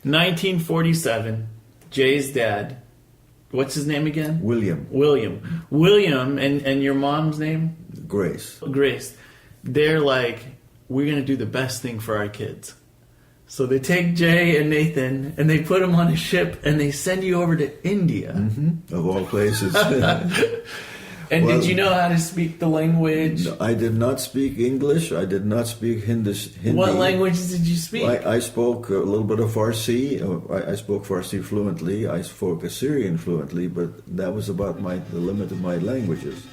1947, Jay's dad, what's his name again? William, and your mom's name? Grace. They're like, we're going to do the best thing for our kids. So they take Jay and Nathan and they put them on a ship and they send you over to India. Mm-hmm. Of all places. And did you know how to speak the language? No, I did not speak English. I did not speak Hindi. What languages did you speak? I spoke a little bit of Farsi. I spoke Farsi fluently. I spoke Assyrian fluently, but that was about the limit of my languages.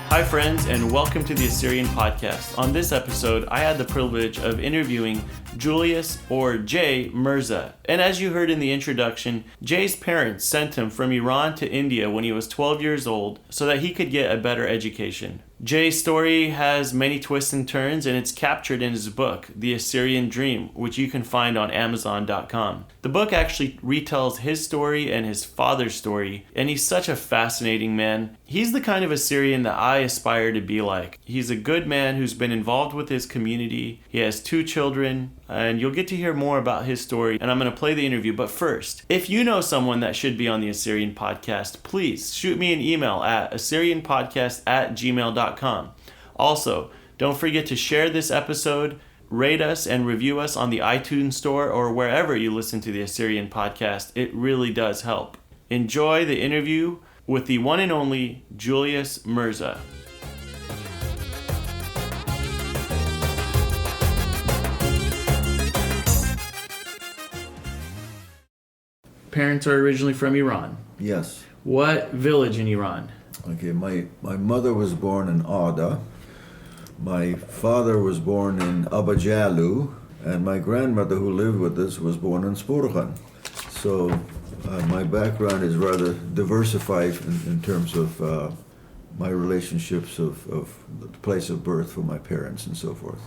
Hi friends, and welcome to the Assyrian Podcast. On this episode, I had the privilege of interviewing Julius, or Jay, Mirza. And as you heard in the introduction, Jay's parents sent him from Iran to India when he was 12 years old so that he could get a better education. Jay's story has many twists and turns, and it's captured in his book, The Assyrian Dream, which you can find on Amazon.com. The book actually retells his story and his father's story, and he's such a fascinating man. He's the kind of Assyrian that I aspire to be like. He's a good man who's been involved with his community. He has 2 children, and you'll get to hear more about his story, and I'm going to play the interview. But first, if you know someone that should be on the Assyrian Podcast, please shoot me an email at assyrianpodcast@gmail.com. Also, don't forget to share this episode, rate us, and review us on the iTunes Store or wherever you listen to the Assyrian Podcast. It really does help. Enjoy the interview with the one and only Julius Mirza. Parents are originally from Iran. Yes. What village in Iran? Okay, my mother was born in Ada. My father was born in Abajalu, and my grandmother who lived with us was born in Sporgan. So my background is rather diversified in terms of my relationships of the place of birth for my parents and so forth.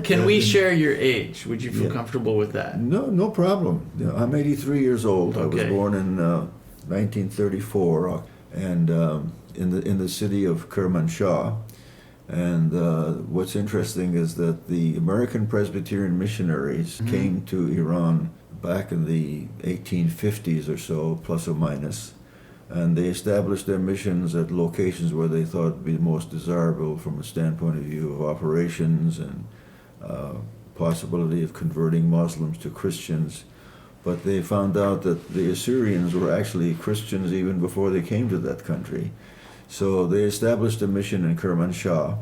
Can we share your age? Would you feel comfortable with that? No problem. I'm 83 years old. Okay. I was born in 1934, and in the city of Kermanshah. And what's interesting is that the American Presbyterian missionaries came to Iran back in the 1850s or so, plus or minus, and they established their missions at locations where they thought would be most desirable from a standpoint of view of operations and possibility of converting Muslims to Christians. But they found out that the Assyrians were actually Christians even before they came to that country. So they established a mission in Kermanshah,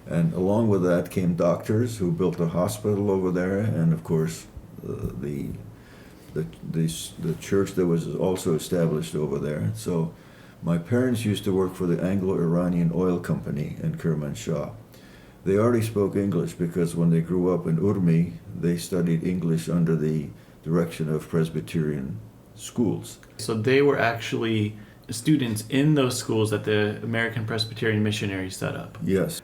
and along with that came doctors who built a hospital over there, and of course the church that was also established over there. So my parents used to work for the Anglo-Iranian Oil Company in Kermanshah. They already spoke English because when they grew up in Urmi, they studied English under the direction of Presbyterian schools. So they were actually students in those schools that the American Presbyterian missionaries set up. Yes.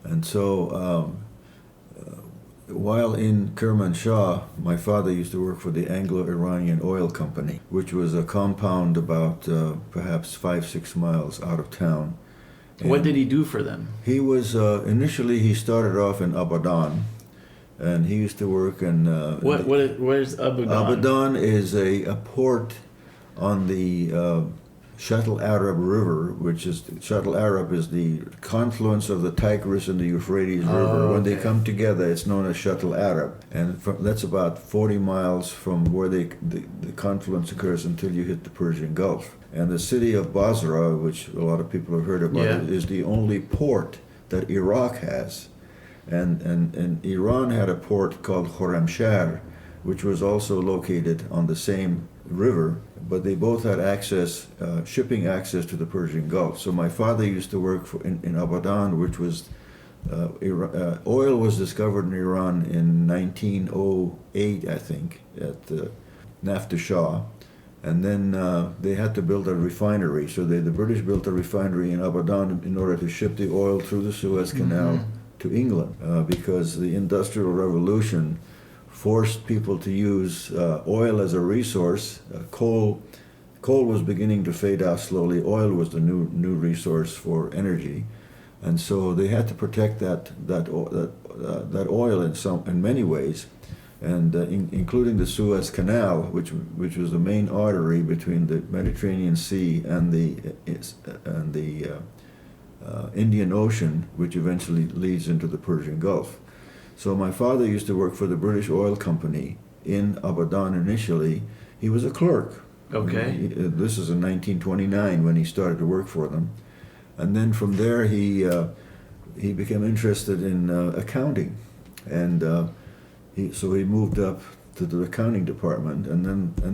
And so while in Kermanshah, my father used to work for the Anglo-Iranian Oil Company, which was a compound about perhaps 5-6 miles out of town. And what did he do for them? He was, initially he started off in Abadan, and he used to work in... where's Abadan? Abadan is a port on the Shat al-Arab River, which is, Shat al-Arab is the confluence of the Tigris and the Euphrates River. When they come together, it's known as Shat al-Arab. And that's about 40 miles from where the confluence occurs until you hit the Persian Gulf. And the city of Basra, which a lot of people have heard about, is the only port that Iraq has. And Iran had a port called Khorramshahr, which was also located on the same river, but they both had access, shipping access to the Persian Gulf. So my father used to work in Abadan, which was, oil was discovered in Iran in 1908, I think, at Nafta Shah. And then they had to build a refinery. So the British built a refinery in Abadan in order to ship the oil through the Suez Canal to England, because the Industrial Revolution forced people to use oil as a resource. Coal coal was beginning to fade out slowly. Oil was the new resource for energy, and so they had to protect that oil in many ways, and including the Suez Canal, which was the main artery between the Mediterranean Sea and the Indian Ocean, which eventually leads into the Persian Gulf. So my father used to work for the British Oil Company in Abadan initially. He was a clerk. Okay. This is in 1929 when he started to work for them. And then from there he became interested in accounting. And so he moved up to the accounting department. And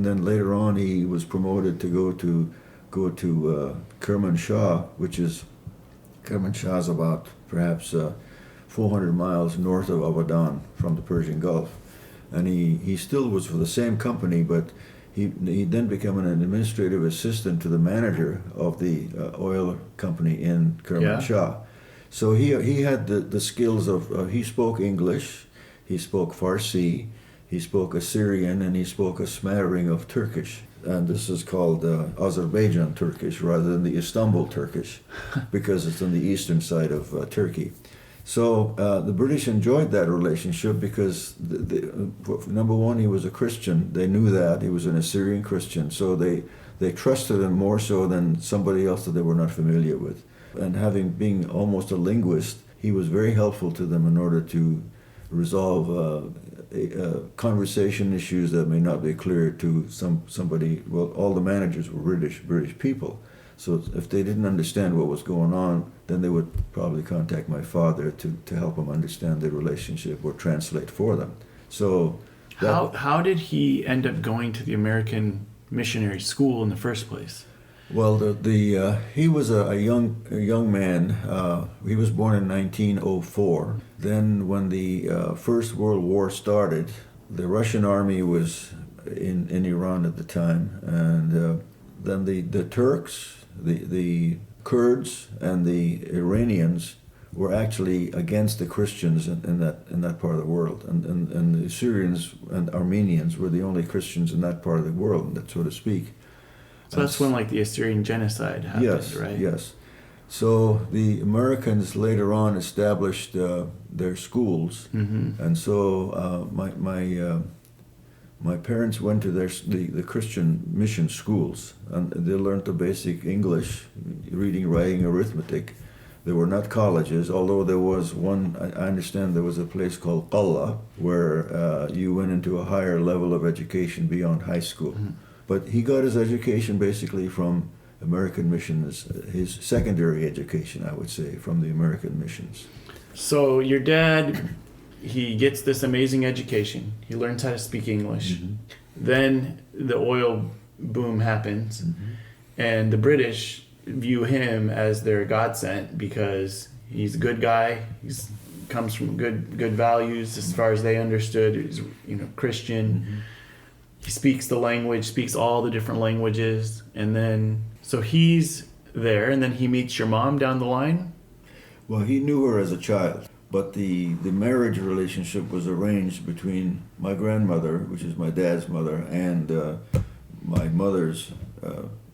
then later on he was promoted to go to Kermanshah, which is Kermanshah is about perhaps 400 miles north of Abadan from the Persian Gulf. And he still was for the same company, but he then became an administrative assistant to the manager of the oil company in Kermanshah. Yeah. So he had the skills of, he spoke English, he spoke Farsi, he spoke Assyrian, and he spoke a smattering of Turkish. And this is called Azerbaijan Turkish rather than the Istanbul Turkish, because it's on the eastern side of Turkey. So the British enjoyed that relationship because, number one, he was a Christian. They knew that. He was an Assyrian Christian. So they trusted him more so than somebody else that they were not familiar with. And being almost a linguist, he was very helpful to them in order to resolve conversation issues that may not be clear to somebody. Well, all the managers were British people. So if they didn't understand what was going on, then they would probably contact my father to help them understand the relationship or translate for them. So how did he end up going to the American missionary school in the first place? Well, he was a young man. He was born in 1904. Then when the First World War started, the Russian army was in Iran at the time, and then the Turks, the Kurds, and the Iranians were actually against the Christians in that part of the world, and the Syrians and Armenians were the only Christians in that part of the world, so to speak. So that's when the Assyrian genocide happened, yes, right? Yes. So the Americans later on established their schools, mm-hmm. and so my parents went to the Christian mission schools, and they learned the basic English, reading, writing, arithmetic. They were not colleges, although there was one, I understand there was a place called Qalla, where you went into a higher level of education beyond high school. Mm-hmm. But he got his education basically from American missions, his secondary education, I would say, from the American missions. So your dad, he gets this amazing education. He learns how to speak English. Mm-hmm. Then the oil boom happens, mm-hmm. and the British view him as their godsend because he's a good guy. He's comes from good values as far as they understood. He's Christian. Mm-hmm. He speaks the language, speaks all the different languages, and then so he's there, and then he meets your mom down the line. Well, he knew her as a child, but the marriage relationship was arranged between my grandmother, which is my dad's mother, and my mother's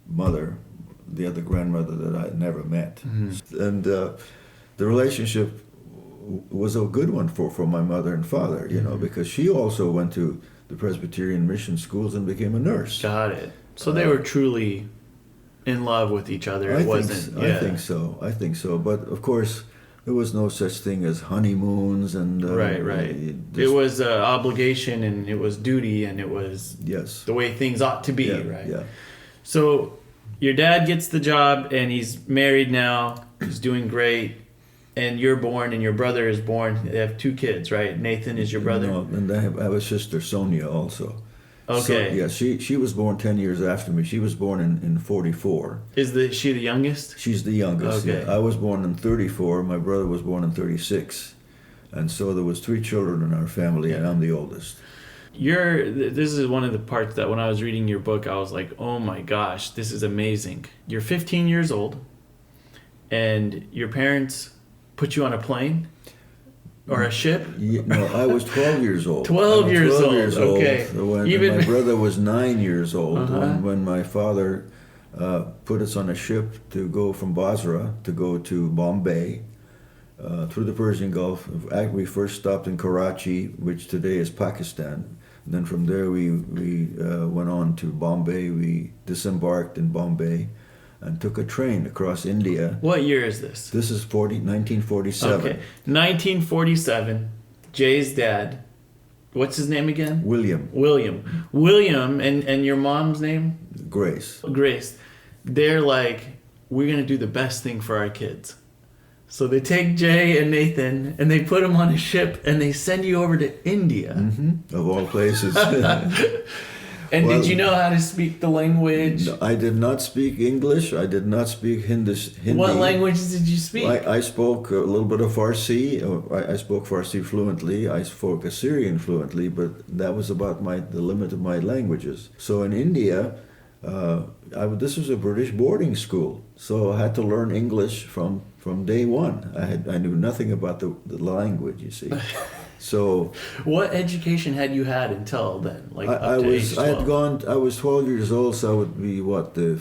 mother, the other grandmother that I never met. Mm-hmm. And the relationship was a good one for my mother and father, mm-hmm. because she also went to the Presbyterian mission schools and became a nurse. Got it. So they were truly in love with each other. I think so. But of course, there was no such thing as honeymoons and right. It was obligation, and it was duty, and it was the way things ought to be. Right. Yeah. So your dad gets the job, and he's married now. He's doing great. And you're born, and your brother is born. They have 2 kids, right? Nathan is your brother? No, and I have a sister, Sonia, also. Okay. So, yeah, she was born 10 years after me. She was born in 44. Is she the youngest? She's the youngest, okay. Yeah. I was born in 34. My brother was born in 36. And so there was 3 children in our family, and I'm the oldest. This is one of the parts that when I was reading your book, I was like, oh my gosh, this is amazing. You're 15 years old, and your parents put you on a plane? or a ship? No, I was 12 years old. 12 years old. Okay. When my brother was 9 years old, Uh-huh. when my father put us on a ship to go from Basra to go to Bombay, through the Persian Gulf. We first stopped in Karachi, which today is Pakistan. And then from there we went on to Bombay. We disembarked in Bombay and took a train across India. What year is this? This is 1947. Okay. 1947. Jay's dad. What's his name again? William. William and your mom's name? Grace. Grace. They're like, we're going to do the best thing for our kids. So they take Jay and Nathan and they put them on a ship and they send you over to India. Mm-hmm. Of all places. And did you know how to speak the language? No, I did not speak English. I did not speak Hindi. What languages did you speak? I spoke a little bit of Farsi. I spoke Farsi fluently. I spoke Assyrian fluently, but that was about the limit of my languages. So in India, this was a British boarding school, so I had to learn English from day one. I knew nothing about the language, you see. So what education had you had until then? Like I was 12 years old, so I would be the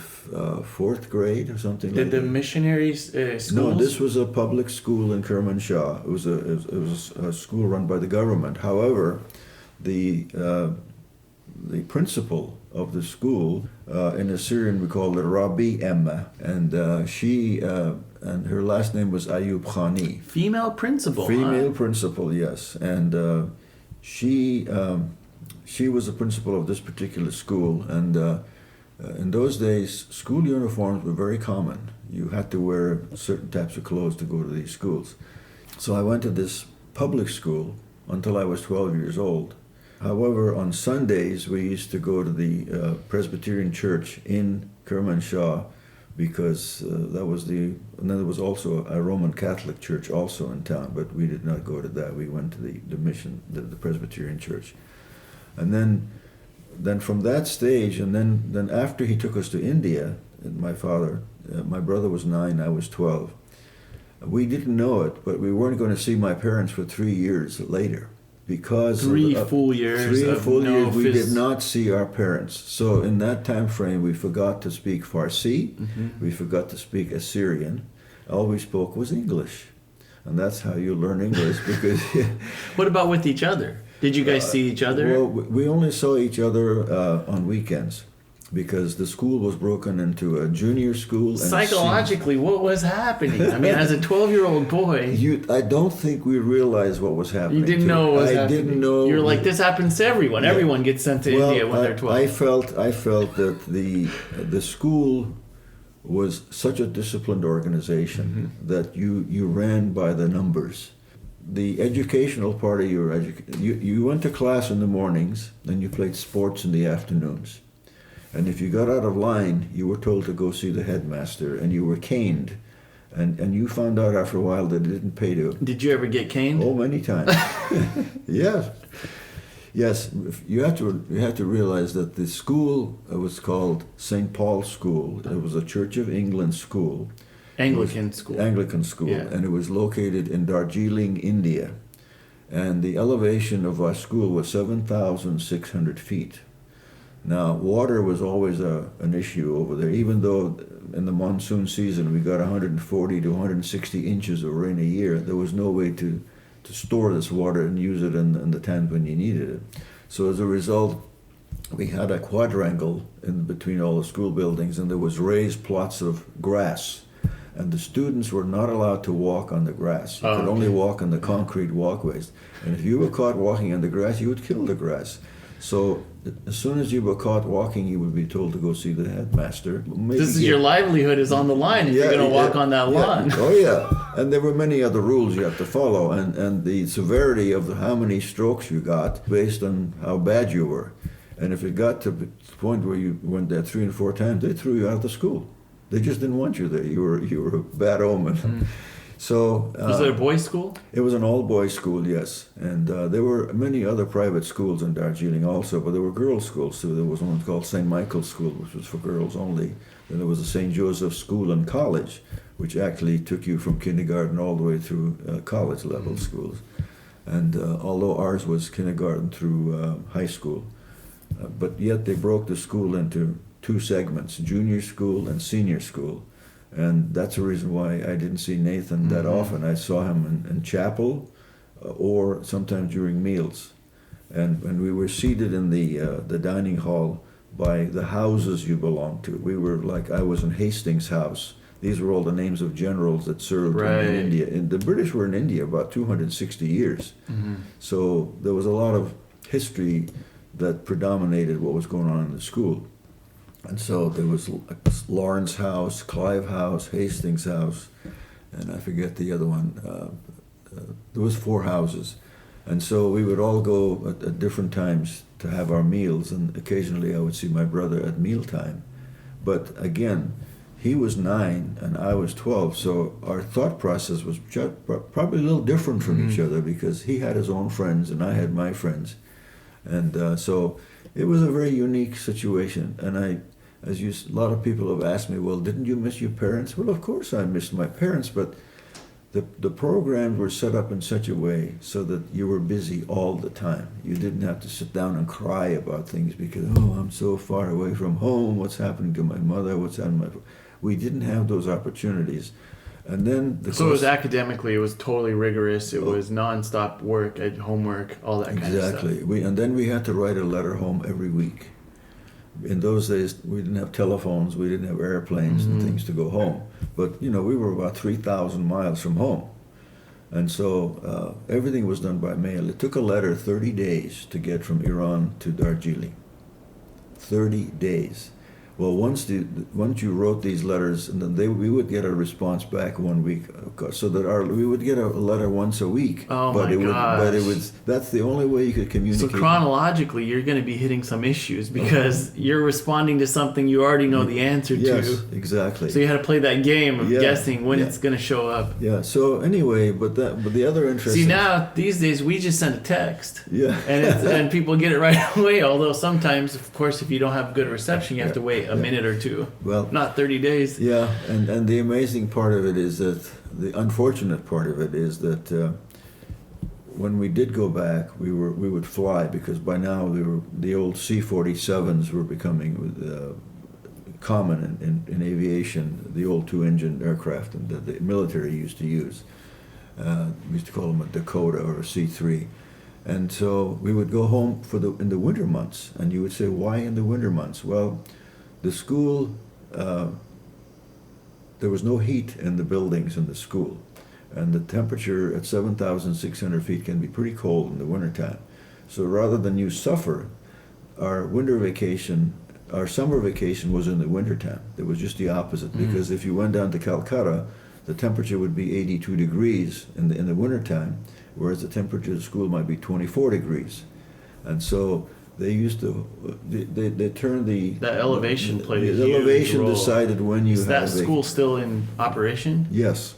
fourth grade or something. Did like the that. missionaries schools? No, this was a public school in Kermanshah. It was a school run by the government. However, the principal of the school, in Assyrian we call it Rabi Emma, and she and her last name was Ayub Khani. Female principal. Female principal, yes, and she was the principal of this particular school, and in those days school uniforms were very common. You had to wear certain types of clothes to go to these schools. So I went to this public school until I was 12 years old. However, on Sundays we used to go to the Presbyterian church in Kermanshah, because that was and then there was also a Roman Catholic church also in town, but we did not go to that. We went to the mission, the Presbyterian church. And then from that stage, and then after he took us to India, my father, my brother was 9, I was 12. We didn't know it, but we weren't going to see my parents for 3 years later. Because 3 full years. We did not see our parents. So in that time frame, we forgot to speak Farsi. Mm-hmm. We forgot to speak Assyrian. All we spoke was English, and that's how you learn English. Because what about with each other? Did you guys see each other? Well, we only saw each other on weekends, because the school was broken into a junior school. And psychologically, what was happening? I mean, as a 12-year-old boy... I don't think we realized what was happening. You didn't know what was happening. I didn't know. You're like, this happens to everyone. Yeah. Everyone gets sent to India when they're 12. I felt that the school was such a disciplined organization, mm-hmm. that you ran by the numbers. The educational part of your you went to class in the mornings, then you played sports in the afternoons. And if you got out of line, you were told to go see the headmaster, and you were caned. And you found out after a while that it didn't pay to... Did you ever get caned? Oh, many times. Yes. Yes, you have to realize that the school was called St. Paul's School. It was a Church of England school. Anglican school. Anglican school, yeah. And it was located in Darjeeling, India. And the elevation of our school was 7,600 feet. Now, water was always an issue over there, even though in the monsoon season we got 140 to 160 inches of rain a year. There was no way to store this water and use it in the tent when you needed it. So as a result, we had a quadrangle in between all the school buildings, and there was raised plots of grass. And the students were not allowed to walk on the grass. You could only walk on the concrete walkways. And if you were caught walking on the grass, you would kill the grass. So as soon as you were caught walking, you would be told to go see the headmaster. Your livelihood is on the line if you're going to walk on that lawn. Oh, yeah. And there were many other rules you have to follow. And the severity of how many strokes you got based on how bad you were. And if it got to the point where you went there 3 and 4 times, they threw you out of the school. They just didn't want you there. You were a bad omen. Mm. So was it a boys' school? It was an all-boys school, yes. And there were many other private schools in Darjeeling also, but there were girls' schools too. There was one called St. Michael's School, which was for girls only. Then there was a St. Joseph's School and College, which actually took you from kindergarten all the way through college-level schools. And although ours was kindergarten through high school, but yet they broke the school into two segments, junior school and senior school. And that's the reason why I didn't see Nathan that often. I saw him in chapel or sometimes during meals. And we were seated in the dining hall by the houses you belonged to. We were like, I was in Hastings House. These were all the names of generals that served in India. And the British were in India about 260 years. So there was a lot of history that predominated what was going on in the school. And so there was Lawrence House, Clive House, Hastings House, and I forget the other one. There was 4 houses. And so we would all go at different times to have our meals, and occasionally I would see my brother at mealtime. But again, he was 9 and I was 12, so our thought process was probably a little different from each other, because he had his own friends and I had my friends. And so it was a very unique situation. And a lot of people have asked me, well, didn't you miss your parents? Well, of course I missed my parents, but the programs were set up in such a way so that you were busy all the time. You didn't have to sit down and cry about things because, oh, I'm so far away from home. What's happening to my mother? What's happening to my... We didn't have those opportunities. And then... So it was academically, it was totally rigorous. It was nonstop work, homework, all that kind of stuff. Exactly. And then we had to write a letter home every week. In those days, we didn't have telephones, we didn't have airplanes and things to go home. But, we were about 3,000 miles from home. And so everything was done by mail. It took a letter 30 days to get from Iran to Darjeeling. 30 days. Well, once you wrote these letters, and then we would get a response back 1 week, so that we would get a letter once a week. Oh my gosh! That's the only way you could communicate. So chronologically, you're going to be hitting some issues because you're responding to something you already know the answer to. Yes, exactly. So you had to play that game of guessing when it's going to show up. Yeah. So anyway, but the other interesting. See, now these days we just send a text. Yeah. And people get it right away. Although sometimes, of course, if you don't have good reception, you have to wait a minute or two. Well, not 30 days. Yeah, and the amazing part of it is that, the unfortunate part of it is that when we did go back, we would fly, because by now the old C-47s were becoming common in aviation, the old 2-engine aircraft that the military used to use. We used to call them a Dakota or a C-3. And so we would go home in the winter months, and you would say, why in the winter months? Well, the school, there was no heat in the buildings in the school, and the temperature at 7,600 feet can be pretty cold in the wintertime. So rather than you suffer, our summer vacation was in the wintertime. It was just the opposite, because if you went down to Calcutta, the temperature would be 82 degrees in the wintertime, whereas the temperature of the school might be 24 degrees. And so they used to, they turned that elevation played a huge The elevation role. Decided when you Is that school still in operation? Yes.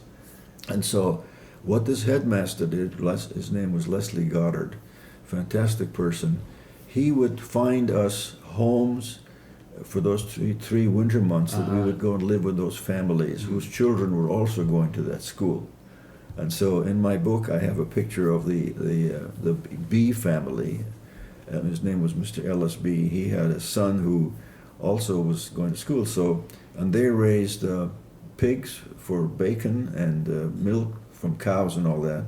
And so what this headmaster did, his name was Leslie Goddard, fantastic person. He would find us homes for those three winter months that we would go and live with those families whose children were also going to that school. And so in my book I have a picture of the B family. His name was Mr. Ellis B. He had a son who also was going to school. So, and they raised pigs for bacon and milk from cows and all that.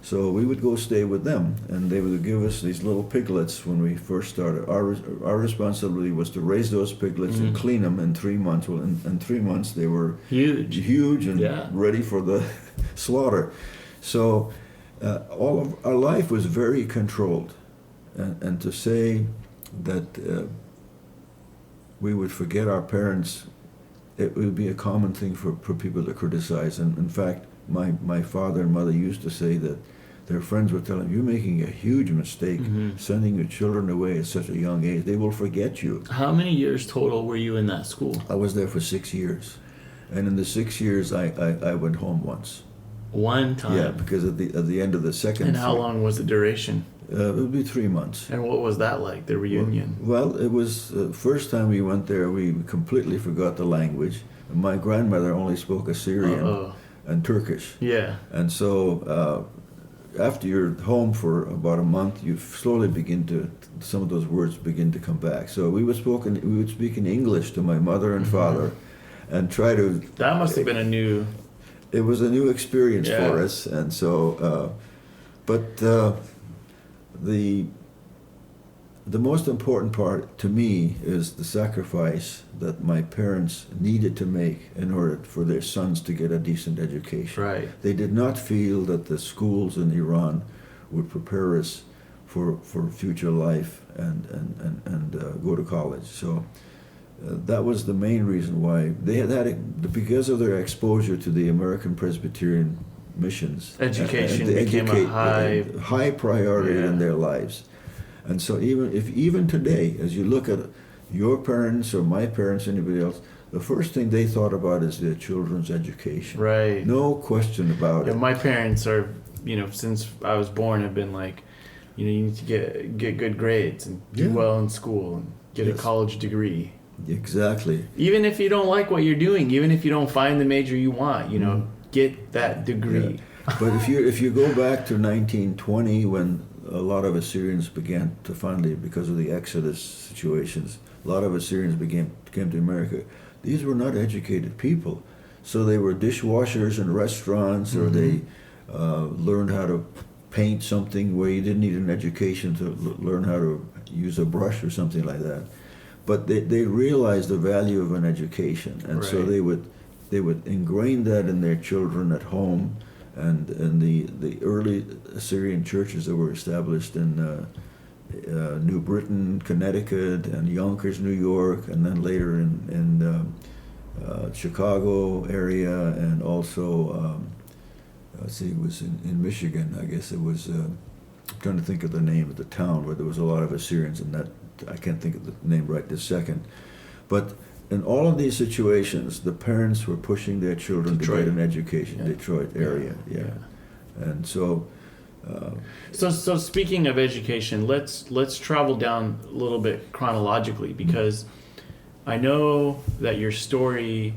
So we would go stay with them, and they would give us these little piglets when we first started. Our responsibility was to raise those piglets and clean them in 3 months. Well, in 3 months they were huge and ready for the slaughter. So all of our life was very controlled. And to say that we would forget our parents, it would be a common thing for people to criticize. And in fact, my father and mother used to say that their friends would tell them, you're making a huge mistake sending your children away at such a young age. They will forget you. How many years total were you in that school? I was there for 6 years. And in the 6 years, I went home once. One time? Yeah, because at the end of the second... And how long was the duration? It would be 3 months. And what was that like, the reunion? Well, it was the first time we went there, we completely forgot the language. My grandmother only spoke Assyrian and Turkish. Yeah. And so after you're home for about a month, you slowly begin to, some of those words begin to come back. So we would speak in English to my mother and father, and try to. That must have been a new. It was a new experience Yeah. for us, and so, the most important part to me is the sacrifice that my parents needed to make in order for their sons to get a decent education. Right. They did not feel that the schools in Iran would prepare us for future life and go to college. So that was the main reason why they had because of their exposure to the American Presbyterian missions. Education and became a high priority Yeah. in their lives. And so even today, as you look at your parents or my parents, anybody else, the first thing they thought about is their children's education. Right. No question about Yeah, it. my parents are, since I was born, have been like, you need to get good grades and do Yeah. well in school and get a Yes. college degree. Exactly. Even if you don't like what you're doing, even if you don't find the major you want, get that degree. Yeah. But if you go back to 1920, when a lot of Assyrians began to finally, because of the Exodus situations, a lot of Assyrians came to America. These were not educated people. So they were dishwashers in restaurants, or they learned how to paint something where you didn't need an education to learn how to use a brush or something like that. But they realized the value of an education, and so Right. they would ingrain that in their children at home. And the early Assyrian churches that were established in New Britain, Connecticut, and Yonkers, New York, and then later in Chicago area, and also it was in Michigan. I guess it was. I'm trying to think of the name of the town where there was a lot of Assyrians, and that I can't think of the name right this second, but. In all of these situations, the parents were pushing their children Detroit. to get an education. Yeah. Detroit area, yeah. And so, So speaking of education, let's travel down a little bit chronologically, because I know that your story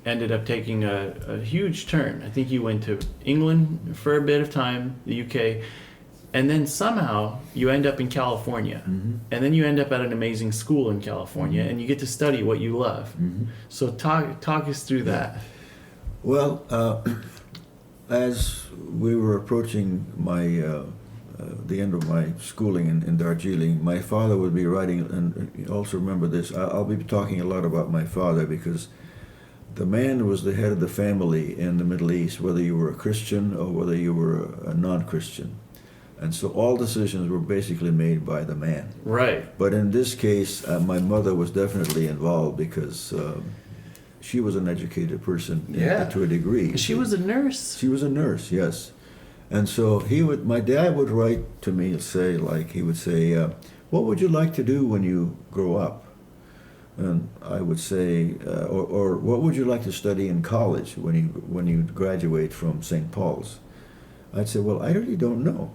ended up taking a huge turn. I think you went to England for a bit of time, the UK, and then somehow you end up in California, and then you end up at an amazing school in California, and you get to study what you love. So talk us through that. well, as we were approaching the end of my schooling in Darjeeling, my father would be writing, and also remember this, I'll be talking a lot about my father, because the man was the head of the family in the Middle East, whether you were a Christian or whether you were a non-Christian. And so all decisions were basically made by the man. Right. But in this case, my mother was definitely involved, because she was an educated person to a degree. She was a nurse. She was a nurse, yes. And so my dad would write to me and say, what would you like to do when you grow up? And I would say, or what would you like to study in college when you graduate from St. Paul's? I'd say, well, I really don't know.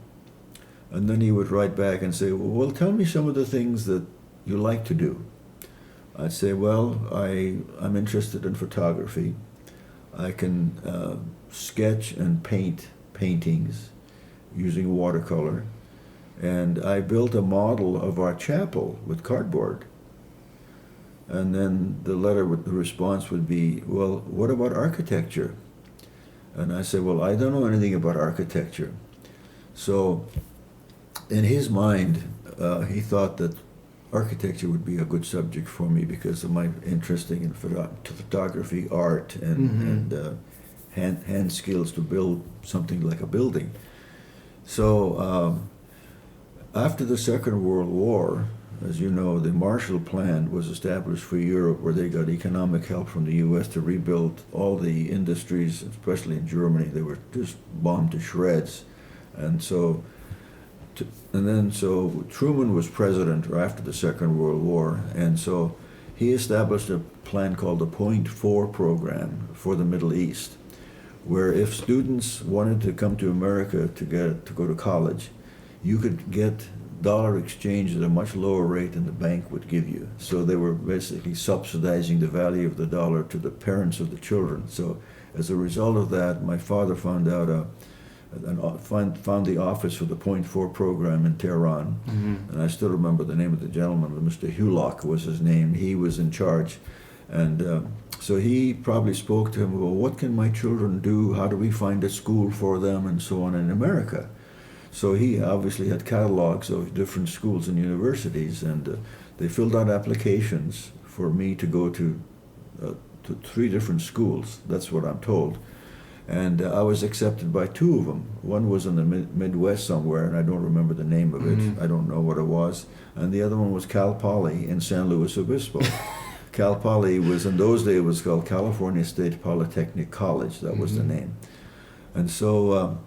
And then he would write back and say, well, tell me some of the things that you like to do. I'd say, well, I'm interested in photography. I can sketch and paint paintings using watercolor. And I built a model of our chapel with cardboard. And then the response would be, well, what about architecture? And I said, well, I don't know anything about architecture. So in his mind, he thought that architecture would be a good subject for me because of my interest in photography, art, and hand skills to build something like a building. So after the Second World War, as you know, the Marshall Plan was established for Europe, where they got economic help from the U.S. to rebuild all the industries, especially in Germany. They were just bombed to shreds. And so Truman was president after the Second World War, and so he established a plan called the Point 4 program for the Middle East, where if students wanted to come to America to go to college, you could get dollar exchange at a much lower rate than the bank would give you. So they were basically subsidizing the value of the dollar to the parents of the children. So as a result of that, my father found out and found the office for the Point 4 program in Tehran. And I still remember the name of the gentleman, Mr. Hulock was his name. He was in charge. And so he probably spoke to him about, what can my children do? How do we find a school for them? And so on in America. So he obviously had catalogs of different schools and universities, and they filled out applications for me to go to 3 different schools. That's what I'm told. And I was accepted by 2 of them. One was in the Midwest somewhere, and I don't remember the name of it. I don't know what it was. And the other one was Cal Poly in San Luis Obispo. Cal Poly was, in those days, it was called California State Polytechnic College. That was the name. And so,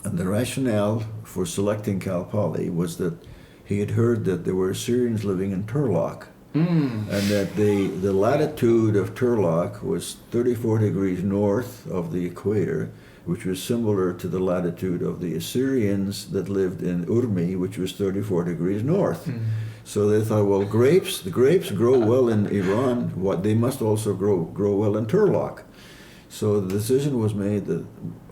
and the rationale for selecting Cal Poly was that he had heard that there were Assyrians living in Turlock. And that the latitude of Turlock was 34 degrees north of the equator, which was similar to the latitude of the Assyrians that lived in Urmi, which was 34 degrees north. So they thought, well, the grapes grow well in Iran, they must also grow well in Turlock. So the decision was made that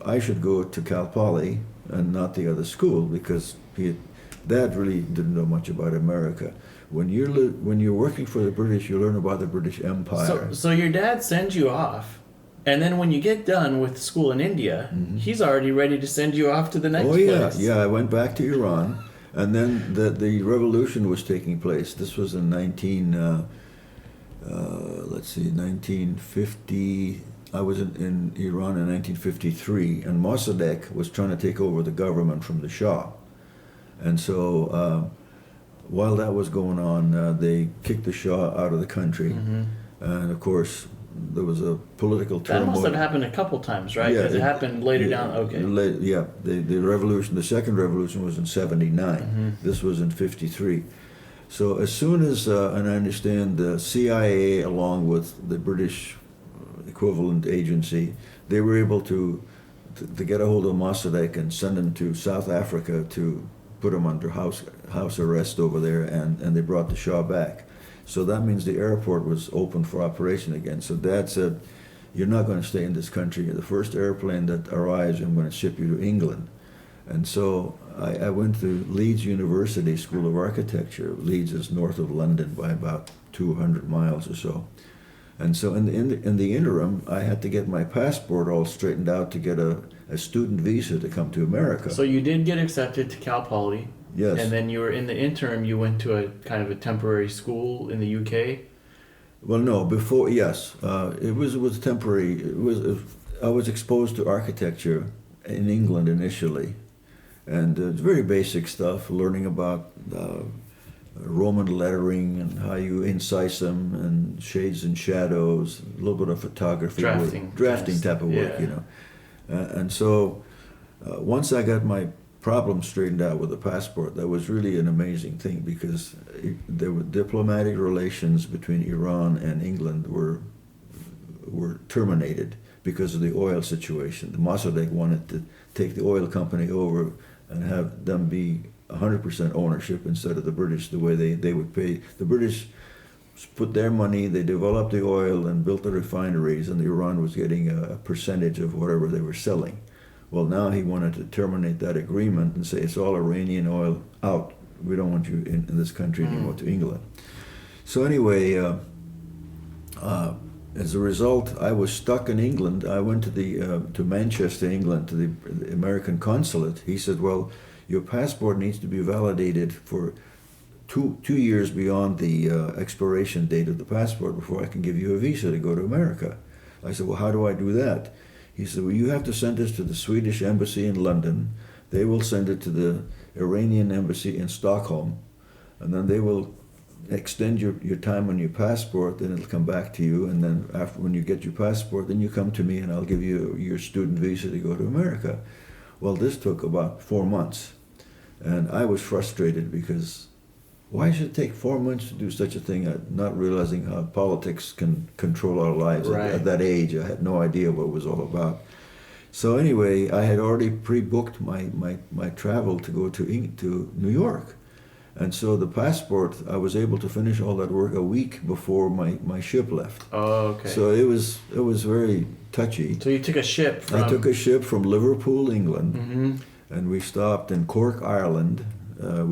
I should go to Cal Poly and not the other school, because Dad really didn't know much about America. When you're working for the British, you learn about the British Empire. So your dad sends you off, and then when you get done with school in India, he's already ready to send you off to the next place. Yeah. I went back to Iran, and then the revolution was taking place. This was in 1950. I was in Iran in 1953, and Mossadegh was trying to take over the government from the Shah. And so while that was going on, they kicked the Shah out of the country. And of course, there was a political turmoil. That must have happened a couple times, right? Because it happened later down. Okay. The revolution, the second revolution was in 79. This was in 53. So as soon as, and I understand the CIA, along with the British equivalent agency, they were able to get a hold of Mossadegh and send him to South Africa to put him under house arrest over there, and they brought the Shah back. So that means the airport was open for operation again. So Dad said, you're not going to stay in this country. The first airplane that arrives, I'm going to ship you to England. And so I went to Leeds University School of Architecture. Leeds is north of London by about 200 miles or so. And so in the interim, I had to get my passport all straightened out to get a student visa to come to America. So you did get accepted to Cal Poly. Yes. And then you were in the interim, you went to a kind of a temporary school in the UK? Well, no, before, yes. It was temporary. I was exposed to architecture in England initially. And it's very basic stuff, learning about Roman lettering and how you incise them, and shades and shadows, a little bit of photography, drafting type of work, you know. And so once I got my problem straightened out with the passport, that was really an amazing thing, because there were diplomatic relations between Iran and England were terminated because of the oil situation. The Mossadegh wanted to take the oil company over and have them be 100% ownership instead of the British, the way they would pay. The British put their money, they developed the oil and built the refineries, and Iran was getting a percentage of whatever they were selling. Well, now he wanted to terminate that agreement and say, it's all Iranian oil, out. We don't want you in this country anymore, to England. So anyway, as a result, I was stuck in England. I went to Manchester, England, to the American consulate. He said, well, your passport needs to be validated for two years beyond the expiration date of the passport before I can give you a visa to go to America. I said, well, how do I do that? He said, well, you have to send this to the Swedish embassy in London. They will send it to the Iranian embassy in Stockholm, and then they will extend your time on your passport, then it'll come back to you, and then after, when you get your passport, then you come to me and I'll give you your student visa to go to America. Well, this took about 4 months, and I was frustrated because why should it take 4 months to do such a thing, not realizing how politics can control our lives. Right. At that age, I had no idea what it was all about. So anyway, I had already pre-booked my travel to go to New York. And so the passport, I was able to finish all that work a week before my ship left. Oh, okay. So it was very touchy. So you took a ship from... I took a ship from Liverpool, England, and we stopped in Cork, Ireland,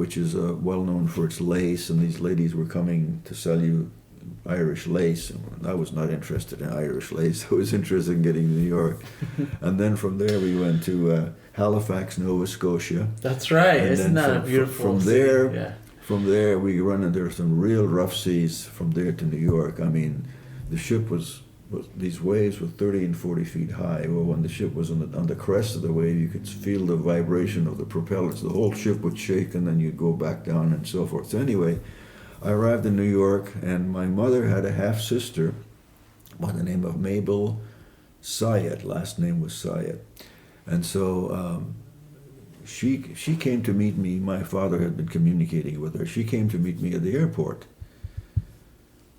which is well known for its lace, and these ladies were coming to sell you Irish lace. And I was not interested in Irish lace. I was interested in getting to New York. And then from there we went to Halifax, Nova Scotia. That's right. And Isn't that a beautiful city? From there we run into some real rough seas from there to New York. I mean, the ship was these waves were 30 and 40 feet high. Well, when the ship was on the crest of the wave, you could feel the vibration of the propellers. The whole ship would shake, and then you'd go back down and so forth. So anyway, I arrived in New York, and my mother had a half-sister by the name of Mabel Syed. Last name was Syed. And so she came to meet me. My father had been communicating with her. She came to meet me at the airport.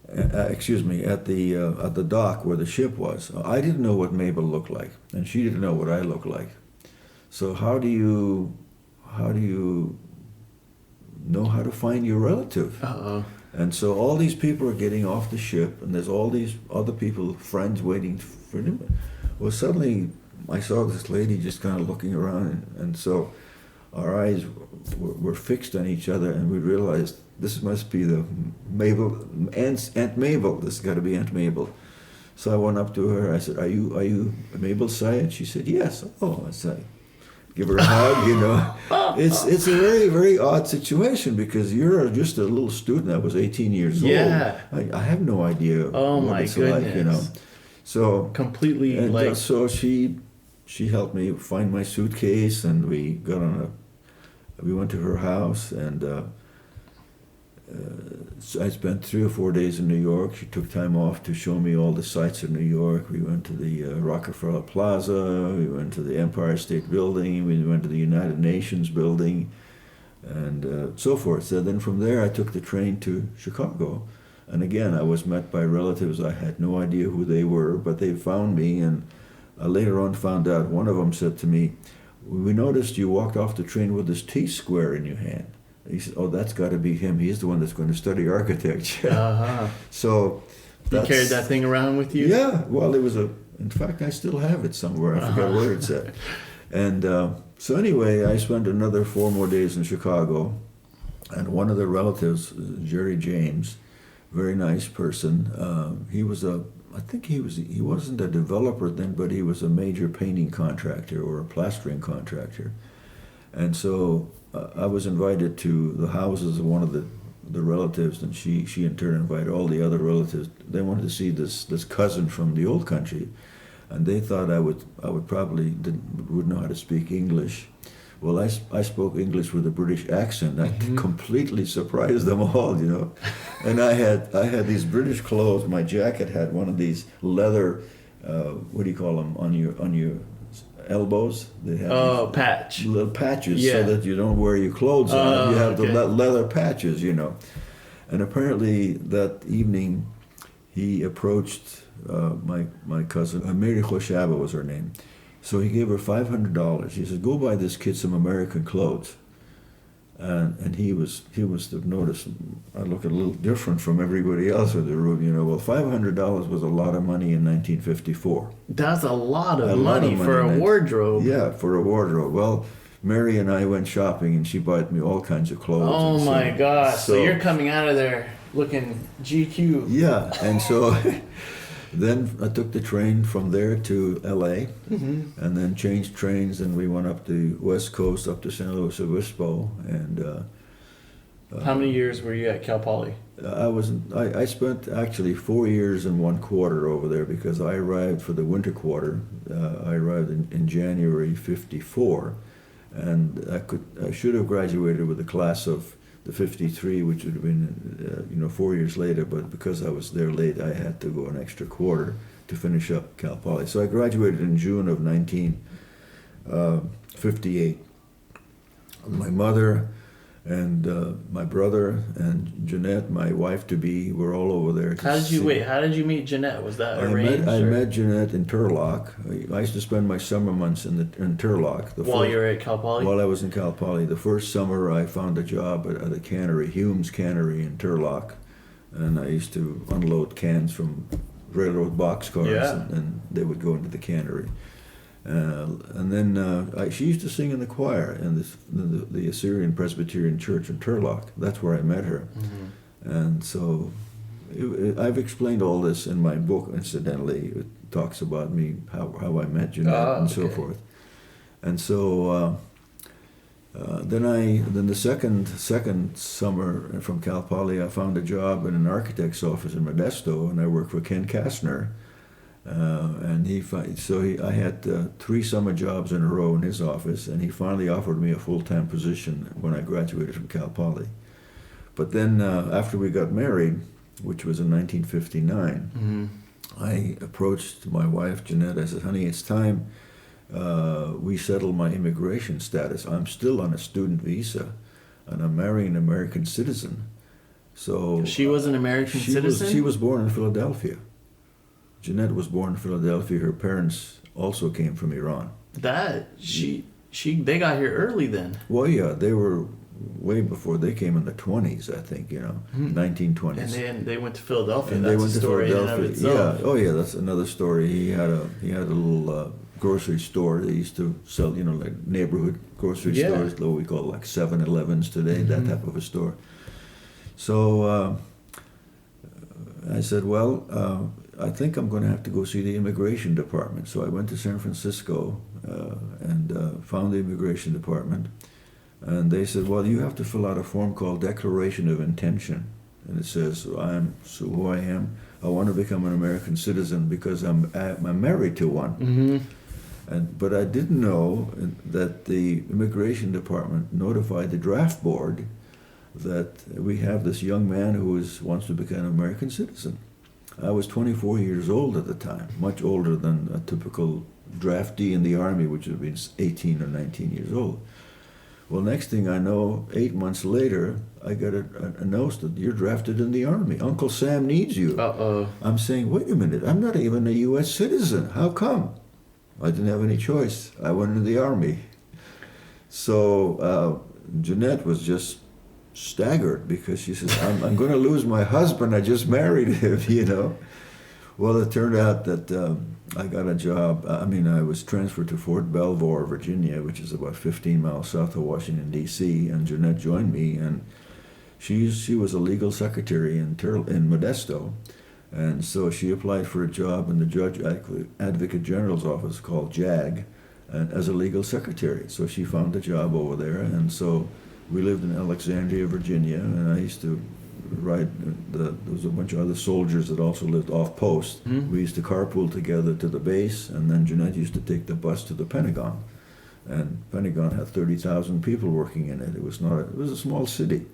At the dock where the ship was. I didn't know what Mabel looked like, and she didn't know what I looked like. So how do you know how to find your relative? Uh-oh. And so all these people are getting off the ship, and there's all these other people, friends, waiting for them. Well, suddenly I saw this lady just kind of looking around, and so our eyes were fixed on each other, and we realized this must be the Aunt Mabel. This has got to be Aunt Mabel. So I went up to her. I said, "Are you Mabel Syed?" She said, "Yes." Oh, I said, give her a hug. You know, it's a very, very odd situation because you're just a little student. I was 18 years old. Yeah. I have no idea what it's like. You know, so completely so she helped me find my suitcase, and we went to her house, and so I spent 3 or 4 days in New York. She took time off to show me all the sights of New York. We went to the Rockefeller Plaza, we went to the Empire State Building, we went to the United Nations Building, and so forth. So then from there I took the train to Chicago. And again, I was met by relatives. I had no idea who they were, but they found me, and I later on found out. One of them said to me, "We noticed you walked off the train with this T-square in your hand." He said, "Oh, that's got to be him. He's the one that's going to study architecture." Uh-huh. So you carried that thing around with you? Yeah. Well, it was in fact, I still have it somewhere. I forget where it's at. And so anyway, I spent another 4 more days in Chicago, and one of the relatives, Jerry James, very nice person. He wasn't a developer then, but he was a major painting contractor or a plastering contractor. And so I was invited to the houses of one of the relatives, and she in turn invited all the other relatives. They wanted to see this cousin from the old country, and they thought I would probably would know how to speak English. Well, I spoke English with a British accent. That completely surprised them all, you know. And I had these British clothes. My jacket had one of these leather, what do you call them, on your elbows? They have patch. Little patches, so that you don't wear your clothes on. You have the leather patches, you know. And apparently that evening, he approached my cousin. Mary Khoshaba was her name. So he gave her $500. He said, "Go buy this kid some American clothes." And he was to notice I look a little different from everybody else in the room, you know. Well, $500 was a lot of money in 1954. That's a lot of money for a wardrobe. Yeah, for a wardrobe. Well, Mary and I went shopping, and she bought me all kinds of clothes. Oh my gosh! So you're coming out of there looking GQ. Yeah, and so. Then I took the train from there to L.A. And then changed trains, and we went up the West Coast, up to San Luis Obispo. And how many years were you at Cal Poly? I spent actually 4 years and 1 quarter over there, because I arrived for the winter quarter. I arrived in January '54, and I should have graduated with a class of the '53, which would have been 4 years later, but because I was there late, I had to go an extra quarter to finish up Cal Poly. So I graduated in June of 1958. My mother And my brother and Jeanette, my wife-to-be, were all over there. How did you meet Jeanette? Was that arranged? I met Jeanette in Turlock. I used to spend my summer months in Turlock. While you were at Cal Poly? While I was in Cal Poly. The first summer I found a job at a cannery, Hume's Cannery in Turlock. And I used to unload cans from railroad boxcars, and they would go into the cannery. And then she used to sing in the choir in the Assyrian Presbyterian Church in Turlock. That's where I met her. Mm-hmm. And so I've explained all this in my book, incidentally. It talks about me, how I met Jeanette and so forth. And so then the second summer from Cal Poly, I found a job in an architect's office in Modesto, and I worked for Ken Kastner. I had 3 summer jobs in a row in his office, and he finally offered me a full-time position when I graduated from Cal Poly. But then after we got married, which was in 1959, mm-hmm. I approached my wife, Jeanette. I said, honey, it's time we settle my immigration status. I'm still on a student visa, and I'm marrying an American citizen. So she was an American citizen? She was born in Philadelphia. Jeanette was born in Philadelphia. Her parents also came from Iran. They got here early then. Well, yeah, they were way before. They came in the 20s, I think, 1920s. And they went to Philadelphia. And that's they went a story to Philadelphia. In and of itself. Yeah. Oh, yeah, that's another story. He had a little grocery store. They used to sell, like neighborhood grocery stores, what we call like 7-Elevens today, mm-hmm. that type of a store. So I said, well, I think I'm going to have to go see the immigration department. So I went to San Francisco and found the immigration department. And they said, well, you have to fill out a form called Declaration of Intention. And it says, who I am. I want to become an American citizen because I'm married to one. Mm-hmm. But I didn't know that the immigration department notified the draft board that we have this young man who wants to become an American citizen. I was 24 years old at the time, much older than a typical draftee in the Army, which would have been 18 or 19 years old. Well, next thing I know, 8 months later, I got a notice that you're drafted in the Army. Uncle Sam needs you. Uh-oh. I'm saying, wait a minute, I'm not even a U.S. citizen. How come? I didn't have any choice. I went into the Army. So Jeanette was just staggered because she says, I'm going to lose my husband. I just married him, Well, it turned out that I got a job. I was transferred to Fort Belvoir, Virginia, which is about 15 miles south of Washington, D.C., and Jeanette joined me, and she was a legal secretary in Modesto, and so she applied for a job in the Judge Advocate General's office called JAG as a legal secretary. So she found a job over there, and so we lived in Alexandria, Virginia, and I used to ride. There was a bunch of other soldiers that also lived off post. Mm-hmm. We used to carpool together to the base, and then Jeanette used to take the bus to the Pentagon. And Pentagon had 30,000 people working in it. It was a small city.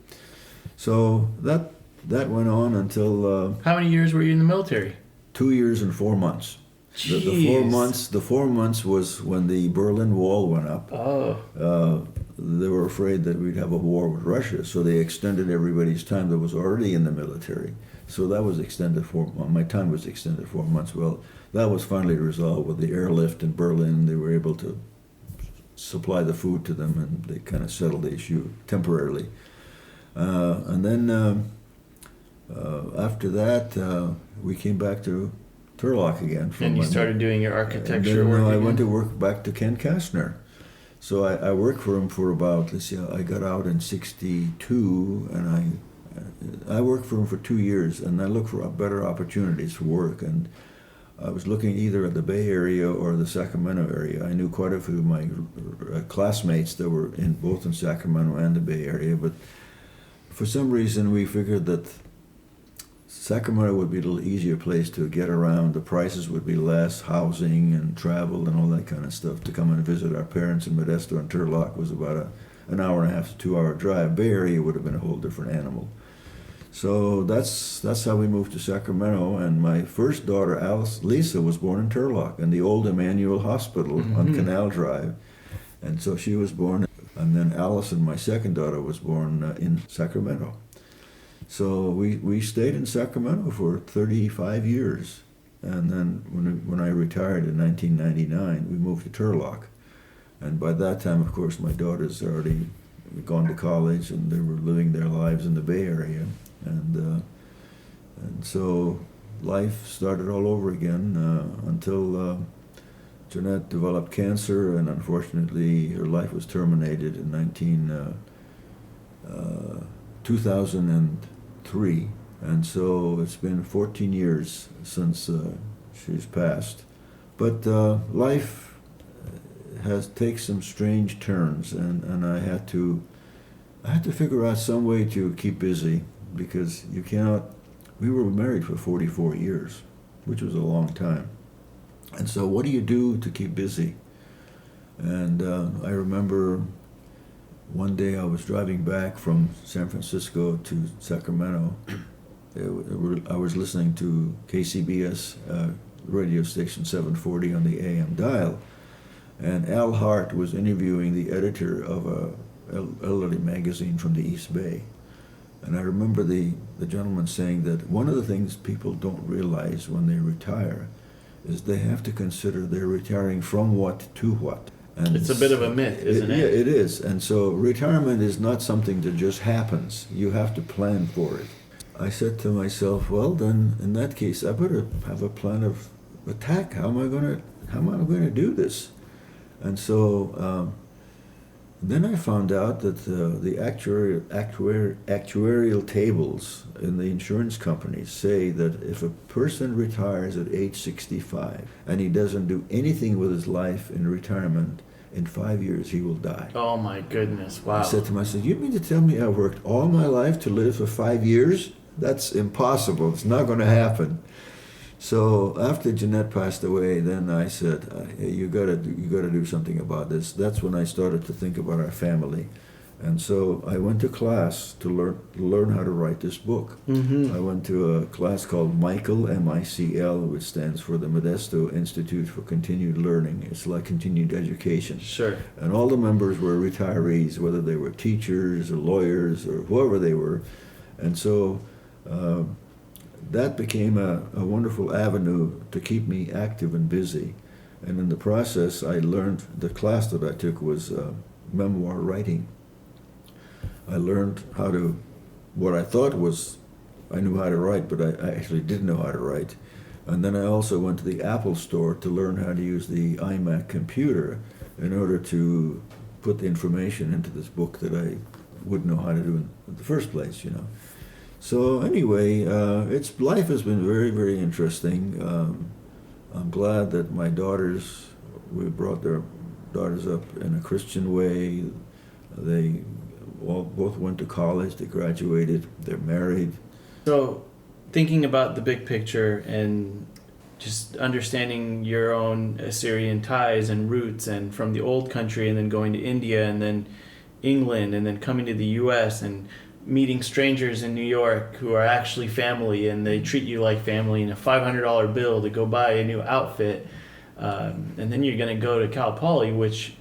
So that went on until. How many years were you in the military? 2 years and 4 months. The 4 months was when the Berlin Wall went up. Oh. They were afraid that we'd have a war with Russia, so they extended everybody's time that was already in the military. So that was extended my time was extended 4 months. Well, that was finally resolved with the airlift in Berlin. They were able to supply the food to them, and they kind of settled the issue temporarily. And then after that, we came back to Turlock again. And you started doing your architecture work again? I went to work back to Ken Kastner. So I worked for him for about, I got out in 62, and I worked for him for 2 years, and I looked for better opportunities for work. And I was looking either at the Bay Area or the Sacramento area. I knew quite a few of my classmates that were both in Sacramento and the Bay Area, but for some reason we figured that Sacramento would be a little easier place to get around. The prices would be less, housing and travel and all that kind of stuff. To come and visit our parents in Modesto and Turlock was about an hour and a half to 2 hour drive. Bay Area would have been a whole different animal. So that's how we moved to Sacramento. And my first daughter, Lisa, was born in Turlock in the old Emmanuel Hospital on Canal Drive. And so she was born And then Allison, my second daughter, was born in Sacramento. So we stayed in Sacramento for 35 years. And then when I retired in 1999, we moved to Turlock. And by that time, of course, my daughters had already gone to college and they were living their lives in the Bay Area. And so life started all over again until Jeanette developed cancer, and unfortunately her life was terminated in 2003. And so it's been 14 years since she's passed. But life takes some strange turns, and I had to figure out some way to keep busy, because you cannot. We were married for 44 years, which was a long time. And so what do you do to keep busy? And I remember one day I was driving back from San Francisco to Sacramento. I was listening to KCBS radio station 740 on the AM dial, and Al Hart was interviewing the editor of a elderly magazine from the East Bay. And I remember the gentleman saying that one of the things people don't realize when they retire is they have to consider they're retiring from what to what. And it's a bit of a myth, isn't it? Yeah, it is. And so retirement is not something that just happens. You have to plan for it. I said to myself, well, then in that case, I better have a plan of attack. How am I going to do this? And so then I found out that the actuarial tables in the insurance companies say that if a person retires at age 65 and he doesn't do anything with his life in retirement, in 5 years he will die. Oh my goodness, wow. I said to myself, you mean to tell me I worked all my life to live for 5 years? That's impossible. It's not going to happen. So after Jeanette passed away, then I said, hey, you gotta do something about this. That's when I started to think about our family. And so I went to class to learn how to write this book. Mm-hmm. I went to a class called MICL, M-I-C-L, which stands for the Modesto Institute for Continued Learning. It's like continued education. Sure. And all the members were retirees, whether they were teachers or lawyers or whoever they were. And so that became a wonderful avenue to keep me active and busy. And in the process, I learned, the class that I took was memoir writing. I learned what I thought was, I knew how to write, but I actually didn't know how to write. And then I also went to the Apple store to learn how to use the iMac computer in order to put the information into this book that I wouldn't know how to do in the first place, So anyway, life has been very, very interesting. I'm glad that we brought their daughters up in a Christian way. They both went to college, they graduated, they're married. So thinking about the big picture and just understanding your own Assyrian ties and roots, and from the old country and then going to India and then England and then coming to the U.S. and meeting strangers in New York who are actually family, and they treat you like family, and a $500 bill to go buy a new outfit, and then you're going to go to Cal Poly, which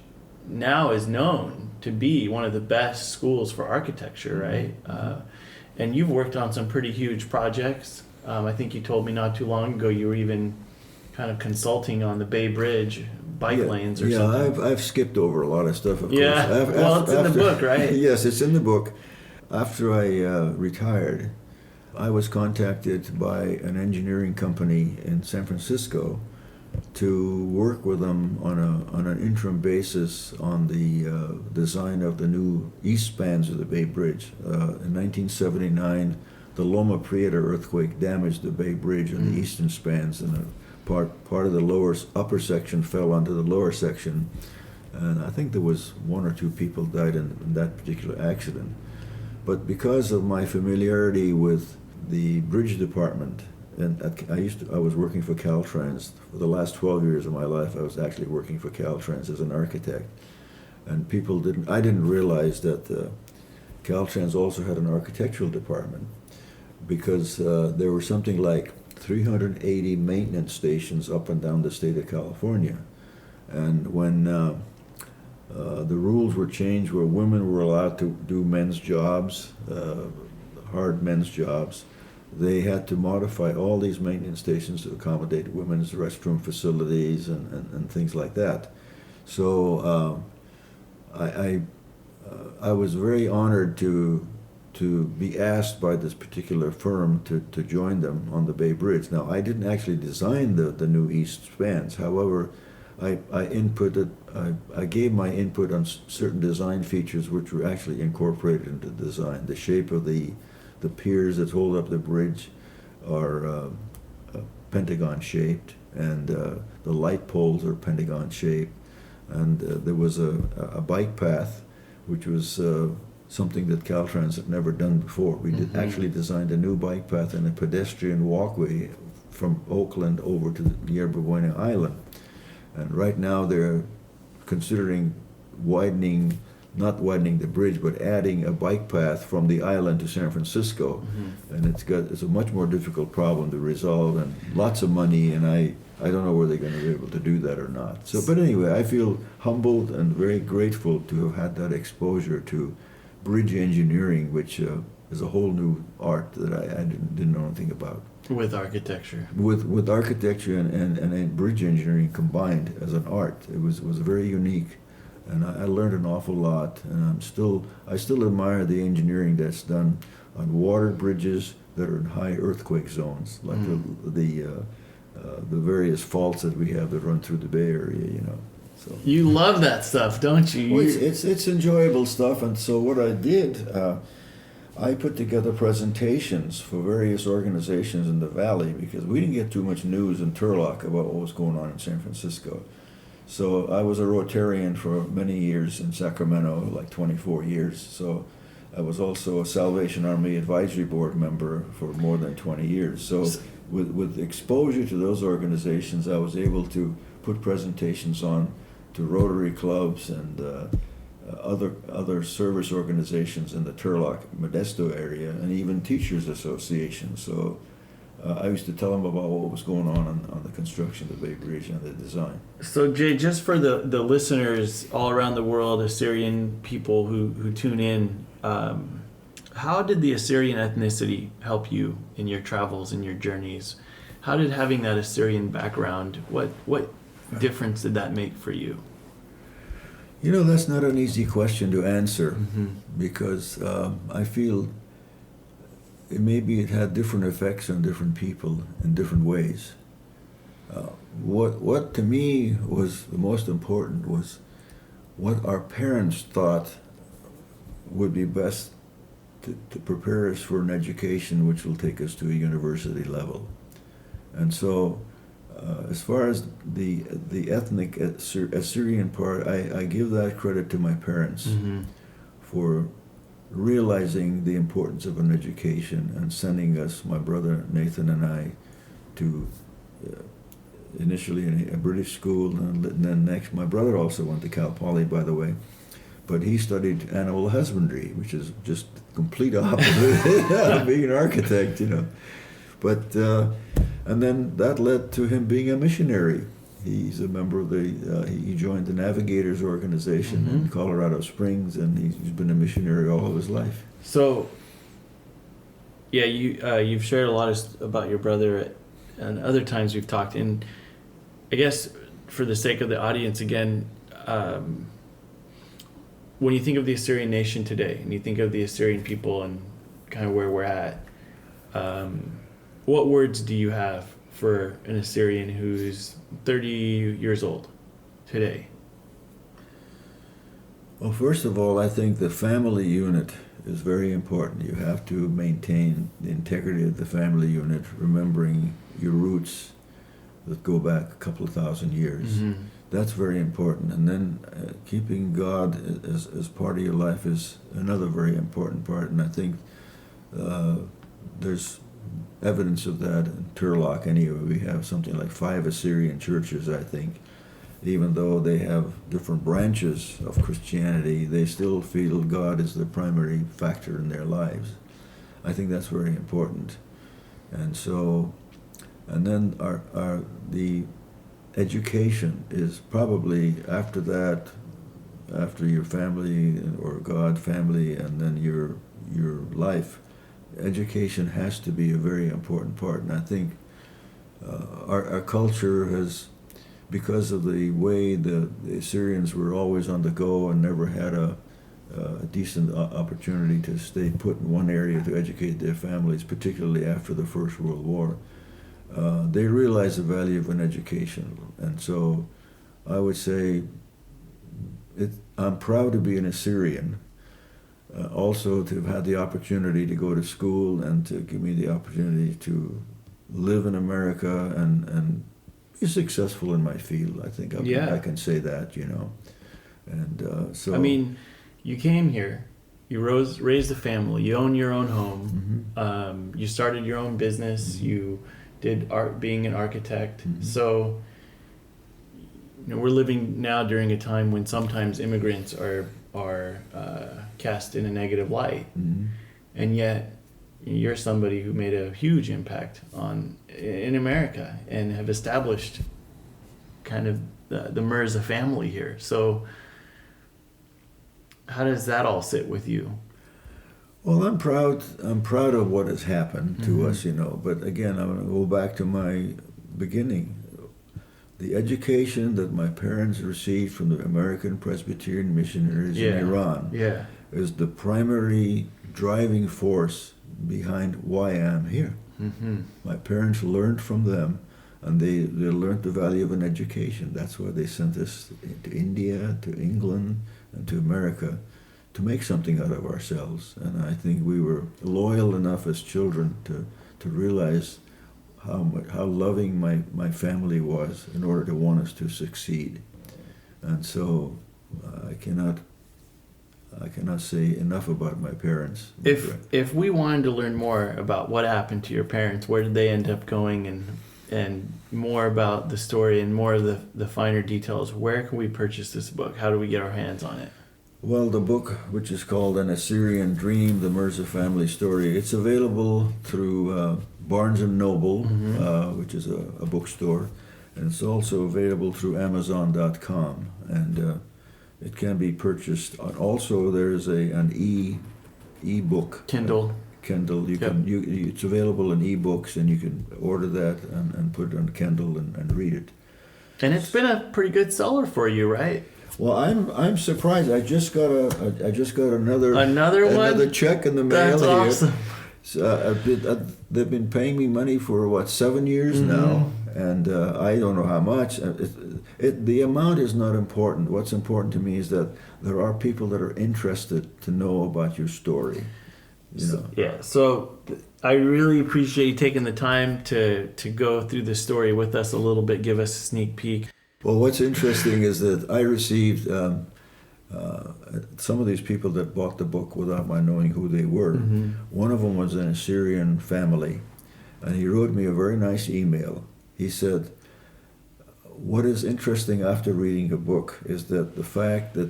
now is known to be one of the best schools for architecture, right? And you've worked on some pretty huge projects. I think you told me not too long ago you were even kind of consulting on the Bay Bridge bike lanes or something. Yeah, I've skipped over a lot of stuff, of course. Well, it's in the book, right? Yes, it's in the book. After I retired, I was contacted by an engineering company in San Francisco to work with them on an interim basis on the design of the new east spans of the Bay Bridge. In 1979, the Loma Prieta earthquake damaged the Bay Bridge on the eastern spans, and a part of the upper section fell onto the lower section. And I think there was 1 or 2 people died in that particular accident. But because of my familiarity with the bridge department, and I was working for Caltrans for the last 12 years of my life. I was actually working for Caltrans as an architect, and I didn't realize that Caltrans also had an architectural department, because there were something like 380 maintenance stations up and down the state of California, and when The rules were changed where women were allowed to do men's jobs, hard men's jobs. They had to modify all these maintenance stations to accommodate women's restroom facilities and things like that. So I was very honored to be asked by this particular firm to join them on the Bay Bridge. Now, I didn't actually design the new east spans. However, I gave my input on certain design features which were actually incorporated into the design. The shape of the piers that hold up the bridge are pentagon shaped, and the light poles are pentagon shaped. And there was a bike path, which was something that Caltrans had never done before. We actually designed a new bike path and a pedestrian walkway from Oakland over to the Yerba Buena Island. And right now they're considering not widening the bridge, but adding a bike path from the island to San Francisco. And it's a much more difficult problem to resolve, and lots of money, and I don't know whether they're going to be able to do that or not. So, but anyway, I feel humbled and very grateful to have had that exposure to bridge engineering, which is a whole new art that I didn't know anything about. With architecture. With architecture and bridge engineering combined as an art, it was very unique, and I learned an awful lot. And I still admire the engineering that's done on water bridges that are in high earthquake zones, like the various faults that we have that run through the Bay Area. So you love that stuff, don't you? Well, it's enjoyable stuff, and so what I did. I put together presentations for various organizations in the valley because we didn't get too much news in Turlock about what was going on in San Francisco. So I was a Rotarian for many years in Sacramento, like 24 years. So I was also a Salvation Army Advisory Board member for more than 20 years. So with exposure to those organizations, I was able to put presentations on to Rotary clubs and other service organizations in the Turlock, Modesto area, and even teachers associations. So I used to tell them about what was going on the construction of the Bay Bridge and the design. So Jay, just for the listeners all around the world, Assyrian people who tune in, how did the Assyrian ethnicity help you in your travels and your journeys? How did having that Assyrian background, what difference did that make for you? That's not an easy question to answer because I feel maybe it had different effects on different people in different ways. What to me was the most important was what our parents thought would be best to prepare us for an education which will take us to a university level. And so as far as the ethnic Assyrian part, I give that credit to my parents for realizing the importance of an education and sending us, my brother Nathan and I, to initially a British school, and then next, my brother also went to Cal Poly, by the way, but he studied animal husbandry, which is just complete opposite of being an architect, But and then that led to him being a missionary. He's a member of he joined the Navigators organization in Colorado Springs, and he's been a missionary all of his life. So, yeah, you've shared a lot about your brother, and other times we've talked. And I guess for the sake of the audience, again, when you think of the Assyrian nation today, and you think of the Assyrian people and kind of where we're at, what words do you have for an Assyrian who's 30 years old today? Well, first of all, I think the family unit is very important. You have to maintain the integrity of the family unit, remembering your roots that go back a couple of thousand years. That's very important. And then keeping God as part of your life is another very important part. And I think there's evidence of that in Turlock anyway. We have something like 5 Assyrian churches, I think. Even though they have different branches of Christianity, they still feel God is the primary factor in their lives. I think that's very important. And so, and then the education is probably, after that, after your family or God, family, and then your life, education has to be a very important part. And I think our culture has, because of the way the Assyrians were always on the go and never had a decent opportunity to stay put in one area to educate their families, particularly after the First World War, they realized the value of an education. And so I would say I'm proud to be an Assyrian, also to have had the opportunity to go to school and to give me the opportunity to live in America and be successful in my field. I think I can say that, And so... I mean, you came here, you raised a family, you own your own home, you started your own business, you did art, being an architect. So, we're living now during a time when sometimes immigrants are cast in a negative light, and yet you're somebody who made a huge impact in America and have established kind of the Mirza family here. So how does that all sit with you? Well, I'm proud of what has happened to us, but again, I'm going to go back to my beginning. The education that my parents received from the American Presbyterian missionaries in Iran is the primary driving force behind why I'm here. My parents learned from them, and they learned the value of an education. That's why they sent us to India, to England, and to America to make something out of ourselves. And I think we were loyal enough as children to realize how loving my family was in order to want us to succeed. And so I cannot say enough about my parents. If we wanted to learn more about what happened to your parents, where did they end up going, and more about the story and more of the finer details, where can we purchase this book? How do we get our hands on it? Well, the book, which is called An Assyrian Dream, the Mirza Family Story, it's available through Barnes & Noble, which is a bookstore, and it's also available through Amazon.com, and it can be purchased. Also, there's an e-book. Kindle. It's available in e-books, and you can order that and put it on Kindle and read it. And it's been a pretty good seller for you, right? Well, I'm surprised. I just got another check in the mail. That's here. Awesome. So they've been paying me money for 7 years now, and I don't know how much. The amount is not important. What's important to me is that there are people that are interested to know about your story. So I really appreciate you taking the time to go through the story with us a little bit, give us a sneak peek. Well, what's interesting is that I received some of these people that bought the book without my knowing who they were. One of them was an Assyrian family, and he wrote me a very nice email. He said, what is interesting after reading the book is that the fact that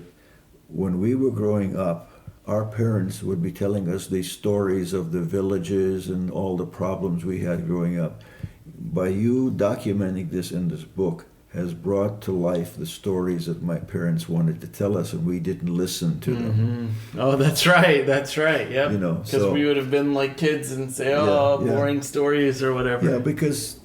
when we were growing up, our parents would be telling us these stories of the villages and all the problems we had growing up. By you documenting this in this book has brought to life the stories that my parents wanted to tell us, and we didn't listen to them. Oh, that's right. Yep. Because we would have been like kids and say, boring stories or whatever. Yeah, because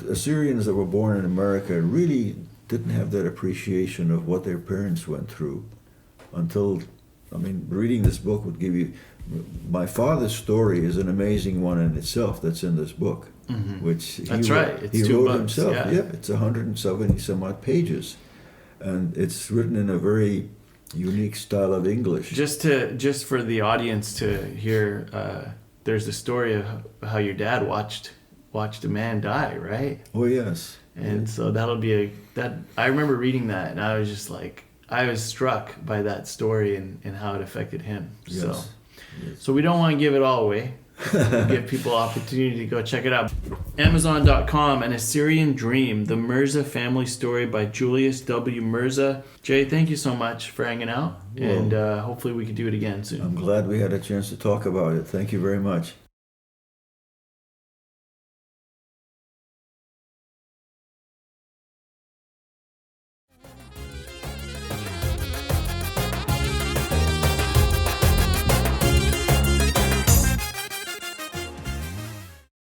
Assyrians that were born in America really didn't have that appreciation of what their parents went through until, reading this book would give you... My father's story is an amazing one in itself that's in this book, which he wrote himself. Yeah, it's 170 some odd pages, and it's written in a very unique style of English. Just for the audience to hear, there's a story of how your dad watched a man die, right? Oh yes. And so that'll be I remember reading that, and I was just like, I was struck by that story and how it affected him. Yes. So we don't want to give it all away. Give people opportunity to go check it out. Amazon.com, An Assyrian Dream, the Mirza Family Story by Julius W. Mirza. Jay, thank you so much for hanging out, and hopefully we can do it again soon. I'm glad we had a chance to talk about it. Thank you very much.